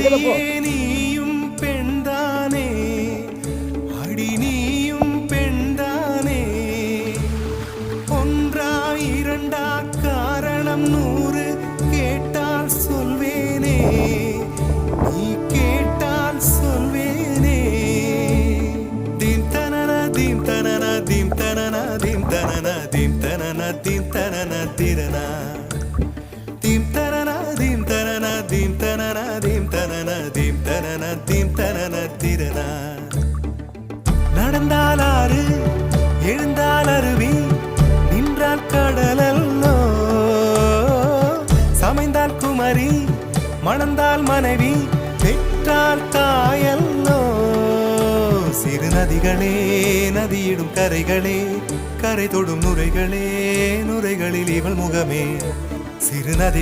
நதியே நீயும் பெண்தானே, அடி நீயும் பெண்தானே. ஒன்றா இரண்டா காரணம் 100 கேட்டால் சொல்வேனே, நீ கேட்டால் சொல்வேனே. தீம் தனன தீம் தனன தீம் தனன தீம் தனன தீம் தனன தீம் தனன திரனா தீம் தனன தீம் தனன தீம் தனன தீம் தனன தீம் தனன தீம் தனன திரனா. நடந்தால் ஆறு எழுந்தால் அருவி, நின்றால் கடலல்லோ. சமைந்தால் குமரி, மணந்தால் மனைவி, பெற்றால் தாயல்லோ. சிறு நதிகளே நதியிடும் கரைகளே, கரை தொடும் நுரைகளே, நுரைகளில் இவள் முகமே. சிறு நதி